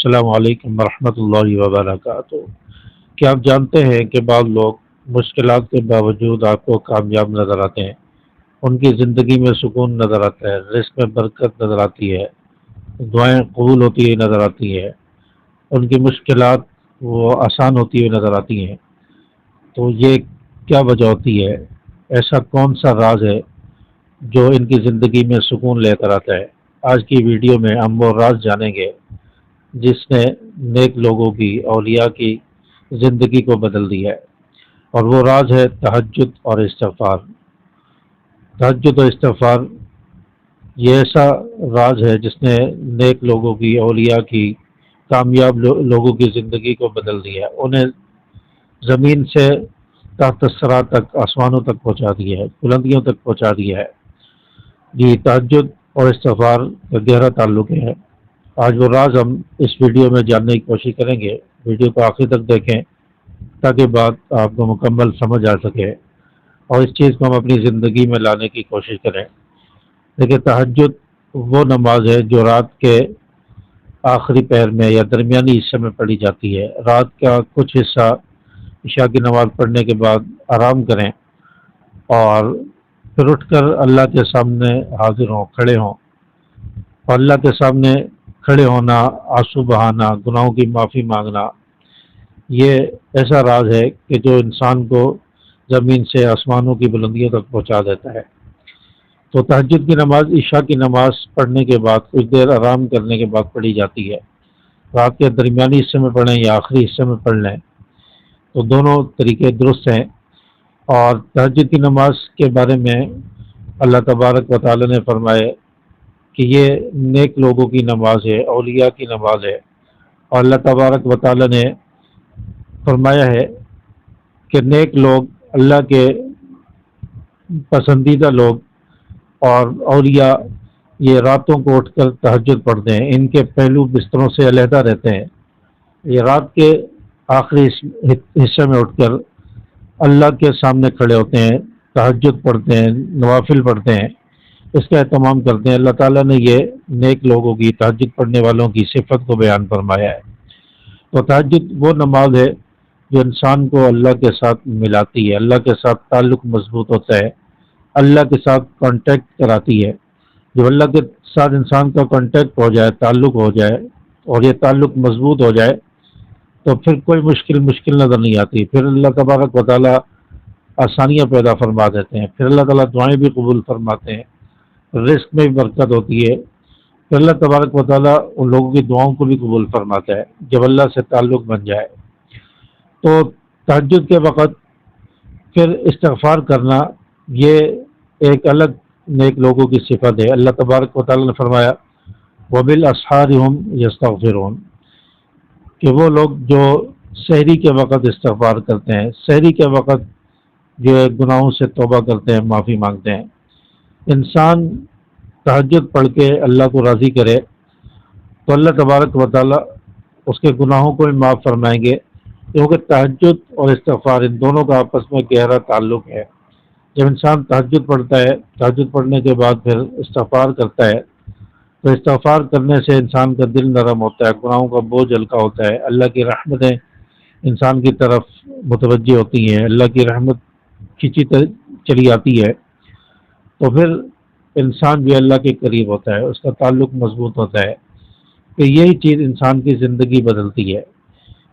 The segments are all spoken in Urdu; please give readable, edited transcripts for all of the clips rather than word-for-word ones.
السلام علیکم ورحمۃ اللہ وبرکاتہ۔ کیا آپ جانتے ہیں کہ بعض لوگ مشکلات کے باوجود آپ کو کامیاب نظر آتے ہیں؟ ان کی زندگی میں سکون نظر آتا ہے، رزق میں برکت نظر آتی ہے، دعائیں قبول ہوتی ہوئی نظر آتی ہیں، ان کی مشکلات وہ آسان ہوتی ہوئی نظر آتی ہیں۔ تو یہ کیا وجہ ہوتی ہے؟ ایسا کون سا راز ہے جو ان کی زندگی میں سکون لے کر آتا ہے؟ آج کی ویڈیو میں ہم وہ راز جانیں گے جس نے نیک لوگوں کی، اولیاء کی زندگی کو بدل دیا ہے، اور وہ راز ہے تہجد اور استغفار۔ تہجد اور استغفار یہ ایسا راز ہے جس نے نیک لوگوں کی، اولیاء کی، کامیاب لوگوں کی زندگی کو بدل دیا ہے، انہیں زمین سے تحت الثری تک، آسمانوں تک پہنچا دیا ہے، بلندیوں تک پہنچا دیا ہے۔ یہ تہجد اور استغفار کا گہرا تعلق ہے۔ آج وہ راز ہم اس ویڈیو میں جاننے کی کوشش کریں گے۔ ویڈیو کو آخر تک دیکھیں تاکہ بات آپ کو مکمل سمجھ آ سکے اور اس چیز کو ہم اپنی زندگی میں لانے کی کوشش کریں۔ دیکھیں، تہجد وہ نماز ہے جو رات کے آخری پہر میں یا درمیانی حصے میں پڑھی جاتی ہے۔ رات کا کچھ حصہ عشاء کی نماز پڑھنے کے بعد آرام کریں اور پھر اٹھ کر اللہ کے سامنے حاضر ہوں، کھڑے ہوں، اور اللہ کے سامنے کھڑے ہونا، آنسو بہانا، گناہوں کی معافی مانگنا، یہ ایسا راز ہے کہ جو انسان کو زمین سے آسمانوں کی بلندیوں تک پہنچا دیتا ہے۔ تو تہجد کی نماز عشاء کی نماز پڑھنے کے بعد کچھ دیر آرام کرنے کے بعد پڑھی جاتی ہے۔ رات کے درمیانی حصے میں پڑھیں یا آخری حصے میں پڑھ لیں، تو دونوں طریقے درست ہیں۔ اور تہجد کی نماز کے بارے میں اللہ تبارک و تعالی نے فرمائے کہ یہ نیک لوگوں کی نماز ہے، اولیاء کی نماز ہے، اور اللہ تبارک و تعالی نے فرمایا ہے کہ نیک لوگ، اللہ کے پسندیدہ لوگ اور اولیاء یہ راتوں کو اٹھ کر تہجد پڑھتے ہیں، ان کے پہلو بستروں سے علیحدہ رہتے ہیں، یہ رات کے آخری حصے میں اٹھ کر اللہ کے سامنے کھڑے ہوتے ہیں، تہجد پڑھتے ہیں، نوافل پڑھتے ہیں، اس کا اہتمام کرتے ہیں۔ اللہ تعالیٰ نے یہ نیک لوگوں کی، تہجد پڑھنے والوں کی صفت کو بیان فرمایا ہے۔ تو تہجد وہ نماز ہے جو انسان کو اللہ کے ساتھ ملاتی ہے، اللہ کے ساتھ تعلق مضبوط ہوتا ہے، اللہ کے ساتھ کانٹیکٹ کراتی ہے۔ جب اللہ کے ساتھ انسان کا کانٹیکٹ ہو جائے، تعلق ہو جائے، اور یہ تعلق مضبوط ہو جائے، تو پھر کوئی مشکل نظر نہیں آتی، پھر اللہ تبارک و تعالیٰ آسانیاں پیدا فرما دیتے ہیں، پھر اللہ تعالیٰ دعائیں بھی قبول فرماتے ہیں، رزق میں بھی برکت ہوتی ہے، پھر اللہ تبارک و تعالیٰ ان لوگوں کی دعاؤں کو بھی قبول فرماتا ہے جب اللہ سے تعلق بن جائے۔ تو تہجد کے وقت پھر استغفار کرنا یہ ایک الگ نیک لوگوں کی صفت ہے۔ اللہ تبارک و تعالیٰ نے فرمایا وَبِالْأَسْحَارِ هُمْ يَسْتَغْفِرُونَ، کہ وہ لوگ جو سحری کے وقت استغفار کرتے ہیں، سحری کے وقت جو ہے گناہوں سے توبہ کرتے ہیں، معافی مانگتے ہیں۔ انسان تہجد پڑھ کے اللہ کو راضی کرے تو اللہ تبارک و تعالیٰ اس کے گناہوں کو بھی معاف فرمائیں گے، کیونکہ تہجد اور استغفار ان دونوں کا آپس میں گہرا تعلق ہے۔ جب انسان تہجد پڑھتا ہے، تہجد پڑھنے کے بعد پھر استغفار کرتا ہے، تو استغفار کرنے سے انسان کا دل نرم ہوتا ہے، گناہوں کا بوجھ ہلکا ہوتا ہے، اللہ کی رحمتیں انسان کی طرف متوجہ ہوتی ہیں، اللہ کی رحمت کھینچی چلی آتی ہے، تو پھر انسان بھی اللہ کے قریب ہوتا ہے، اس کا تعلق مضبوط ہوتا ہے۔ کہ یہی چیز انسان کی زندگی بدلتی ہے،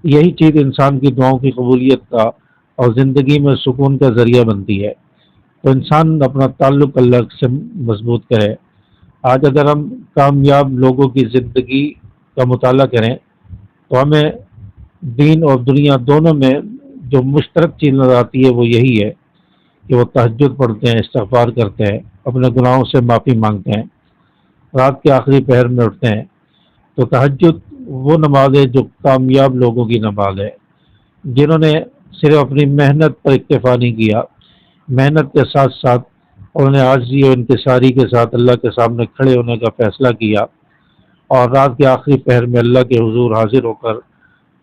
یہی چیز انسان کی دعاؤں کی قبولیت کا اور زندگی میں سکون کا ذریعہ بنتی ہے۔ تو انسان اپنا تعلق اللہ سے مضبوط کرے۔ آج اگر ہم کامیاب لوگوں کی زندگی کا مطالعہ کریں تو ہمیں دین اور دنیا دونوں میں جو مشترک چیز نظر آتی ہے وہ یہی ہے کہ وہ تہجد پڑھتے ہیں، استغفار کرتے ہیں، اپنے گناہوں سے معافی مانگتے ہیں، رات کے آخری پہر میں اٹھتے ہیں۔ تو تہجد وہ نماز ہے جو کامیاب لوگوں کی نماز ہے، جنہوں نے صرف اپنی محنت پر اکتفا نہیں کیا، محنت کے ساتھ ساتھ انہوں نے عاجزی اور انکساری کے ساتھ اللہ کے سامنے کھڑے ہونے کا فیصلہ کیا، اور رات کے آخری پہر میں اللہ کے حضور حاضر ہو کر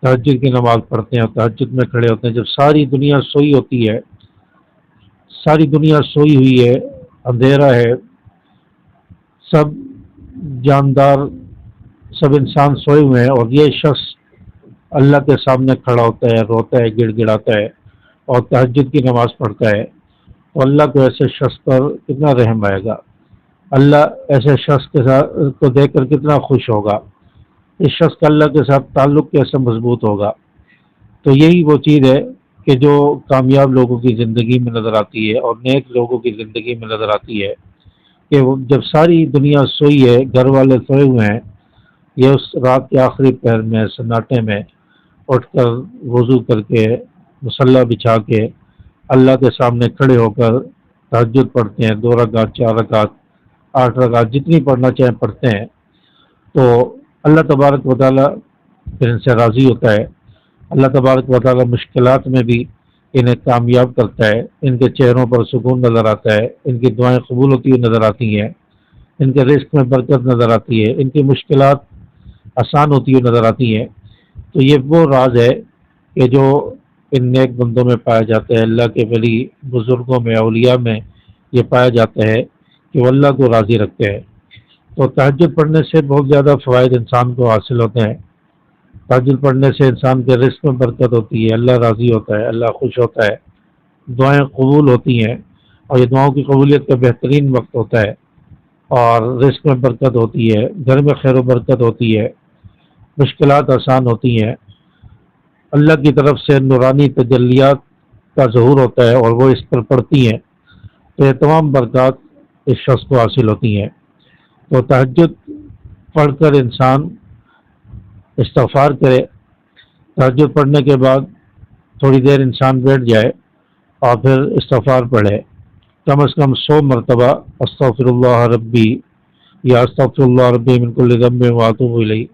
تہجد کی نماز پڑھتے ہیں اور تہجد میں کھڑے ہوتے ہیں۔ جب ساری دنیا سوئی ہوتی ہے، ساری دنیا سوئی ہوئی ہے، اندھیرا ہے، سب جاندار سب انسان سوئے ہوئے ہیں اور یہ شخص اللہ کے سامنے کھڑا ہوتا ہے، روتا ہے، گڑ گڑاتا ہے اور تہجد کی نماز پڑھتا ہے، تو اللہ کو ایسے شخص پر کتنا رحم آئے گا، اللہ ایسے شخص کے ساتھ کو دیکھ کر کتنا خوش ہوگا، اس شخص کا اللہ کے ساتھ تعلق کیسے مضبوط ہوگا۔ تو یہی وہ چیز ہے کہ جو کامیاب لوگوں کی زندگی میں نظر آتی ہے اور نیک لوگوں کی زندگی میں نظر آتی ہے، کہ وہ جب ساری دنیا سوئی ہے، گھر والے سوئے ہوئے ہیں، یہ اس رات کے آخری پہر میں سناٹے میں اٹھ کر وضو کر کے مصلی بچھا کے اللہ کے سامنے کھڑے ہو کر تہجد پڑھتے ہیں، 2 رکعت، 4 رکعت، 8 رکعت، جتنی پڑھنا چاہیں پڑھتے ہیں، تو اللہ تبارک و تعالیٰ پھر ان سے راضی ہوتا ہے۔ اللہ تبارک و تعالیٰ مشکلات میں بھی انہیں کامیاب کرتا ہے، ان کے چہروں پر سکون نظر آتا ہے، ان کی دعائیں قبول ہوتی ہوئی نظر آتی ہیں، ان کے رزق میں برکت نظر آتی ہے، ان کی مشکلات آسان ہوتی ہوئی نظر آتی ہیں۔ تو یہ وہ راز ہے کہ جو ان نیک بندوں میں پایا جاتا ہے، اللہ کے ولی بزرگوں میں، اولیاء میں یہ پایا جاتا ہے کہ وہ اللہ کو راضی رکھتے ہیں۔ تو تہجد پڑھنے سے بہت زیادہ فوائد انسان کو حاصل ہوتے ہیں۔ تہجد پڑھنے سے انسان کے رزق میں برکت ہوتی ہے، اللہ راضی ہوتا ہے، اللہ خوش ہوتا ہے، دعائیں قبول ہوتی ہیں، اور یہ دعاؤں کی قبولیت کا بہترین وقت ہوتا ہے، اور رزق میں برکت ہوتی ہے، گھر میں خیر و برکت ہوتی ہے، مشکلات آسان ہوتی ہیں، اللہ کی طرف سے نورانی تجلیات کا ظہور ہوتا ہے اور وہ اس پر پڑتی ہیں، تو یہ تمام برکات اس شخص کو حاصل ہوتی ہیں۔ تو تہجد پڑھ کر انسان استغفار کرے، تہجد پڑھنے کے بعد تھوڑی دیر انسان بیٹھ جائے اور پھر استغفار پڑھے، کم از کم 100 مرتبہ استغفر اللہ ربی، یا استغفر اللہ ربی من کل ذنب واتوب الیہ،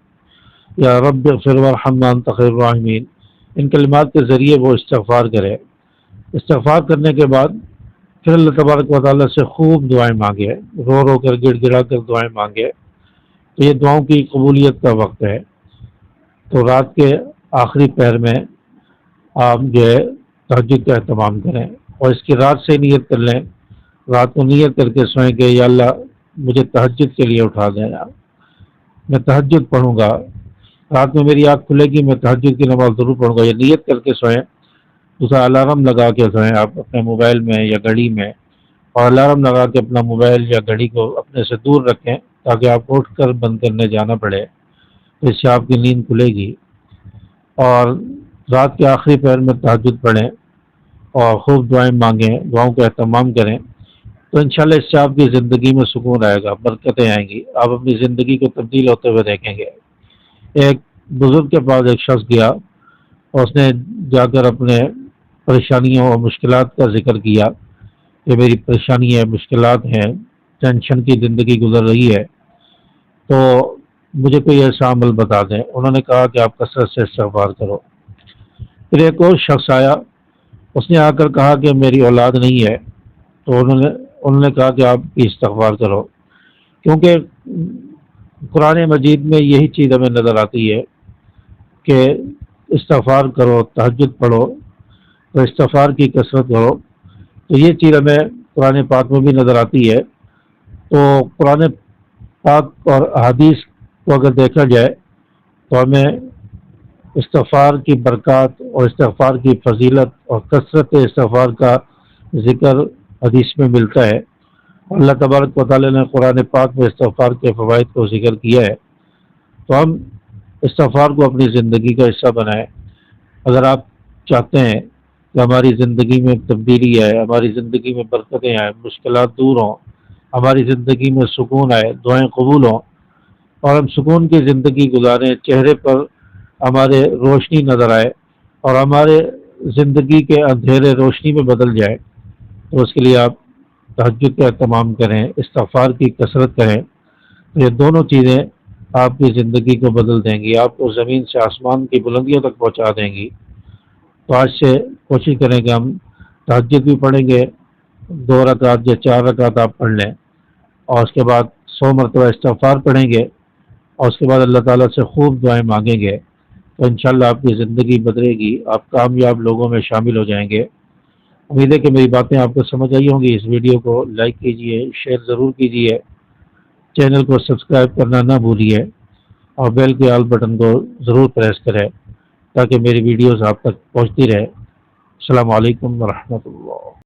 یا رب اغفر وارحم انت خیر الراحمین، ان کلمات کے ذریعے وہ استغفار کرے۔ استغفار کرنے کے بعد پھر اللہ تبارک و تعالیٰ سے خوب دعائیں مانگے، رو رو کر گڑ گڑا کر دعائیں مانگے، تو یہ دعاؤں کی قبولیت کا وقت ہے۔ تو رات کے آخری پہر میں آپ جو ہے تہجد کا اہتمام کریں، اور اس کی رات سے نیت کر لیں، رات کو نیت کر کے سوئیں کہ یا اللہ مجھے تہجد کے لیے اٹھا دیں، میں تہجد پڑھوں گا، رات میں میری آنکھ کھلے گی، میں تہجد کی نماز ضرور پڑھوں گا، یہ نیت کر کے سوئیں۔ دوسرا الارم لگا کے سوئیں آپ اپنے موبائل میں یا گھڑی میں، اور الارم لگا کے اپنا موبائل یا گھڑی کو اپنے سے دور رکھیں تاکہ آپ کو اٹھ کر بند کرنے جانا پڑے، تو اس سے آپ کی نیند کھلے گی۔ اور رات کے آخری پہر میں تہجد پڑھیں اور خوب دعائیں مانگیں، دعاؤں کا اہتمام کریں، تو انشاءاللہ اس سے آپ کی زندگی میں سکون آئے گا، برکتیں آئیں گی، آپ اپنی زندگی کو تبدیل ہوتے ہوئے دیکھیں گے۔ ایک بزرگ کے پاس ایک شخص گیا اور اس نے جا کر اپنے پریشانیوں اور مشکلات کا ذکر کیا کہ میری پریشانی ہے، مشکلات ہیں، ٹینشن کی زندگی گزر رہی ہے، تو مجھے کوئی ایسا عمل بتا دیں۔ انہوں نے کہا کہ آپ کثرت سے استغفار کرو۔ پھر ایک اور شخص آیا، اس نے آ کر کہا کہ میری اولاد نہیں ہے، تو انہوں نے کہا کہ آپ کی استغفار کرو، کیونکہ قرآن مجید میں یہی چیز ہمیں نظر آتی ہے کہ استغفار کرو، تہجد پڑھو، تو استغفار کی کثرت کرو، تو یہ چیز ہمیں قرآن پاک میں بھی نظر آتی ہے۔ تو قرآن پاک اور احادیث کو اگر دیکھا جائے تو ہمیں استغفار کی برکات اور استغفار کی فضیلت اور کثرت استغفار کا ذکر حدیث میں ملتا ہے۔ اللہ تبارک و تعالیٰ نے قرآن پاک میں استغفار کے فوائد کو ذکر کیا ہے، تو ہم استغفار کو اپنی زندگی کا حصہ بنائیں۔ اگر آپ چاہتے ہیں کہ ہماری زندگی میں تبدیلی آئے، ہماری زندگی میں برکتیں آئیں، مشکلات دور ہوں، ہماری زندگی میں سکون آئے، دعائیں قبول ہوں، اور ہم سکون کی زندگی گزاریں، چہرے پر ہمارے روشنی نظر آئے اور ہمارے زندگی کے اندھیرے روشنی میں بدل جائے، تو اس کے لیے آپ تہجد کا اہتمام کریں، استغفار کی کثرت کریں، تو یہ دونوں چیزیں آپ کی زندگی کو بدل دیں گی، آپ کو زمین سے آسمان کی بلندیوں تک پہنچا دیں گی۔ تو آج سے کوشش کریں کہ ہم تہجد بھی پڑھیں گے، 2 رکعت یا 4 رکعت آپ پڑھ لیں، اور اس کے بعد 100 مرتبہ استغفار پڑھیں گے، اور اس کے بعد اللہ تعالیٰ سے خوب دعائیں مانگیں گے، تو انشاءاللہ آپ کی زندگی بدلے گی، آپ کامیاب لوگوں میں شامل ہو جائیں گے۔ امید ہے کہ میری باتیں آپ کو سمجھ آئی ہوں گی۔ اس ویڈیو کو لائک کیجئے، شیئر ضرور کیجئے، چینل کو سبسکرائب کرنا نہ بھولیے۔ اور بیل کے آل بٹن کو ضرور پریس کریں تاکہ میری ویڈیوز آپ تک پہنچتی رہے۔ السلام علیکم ورحمۃ اللہ۔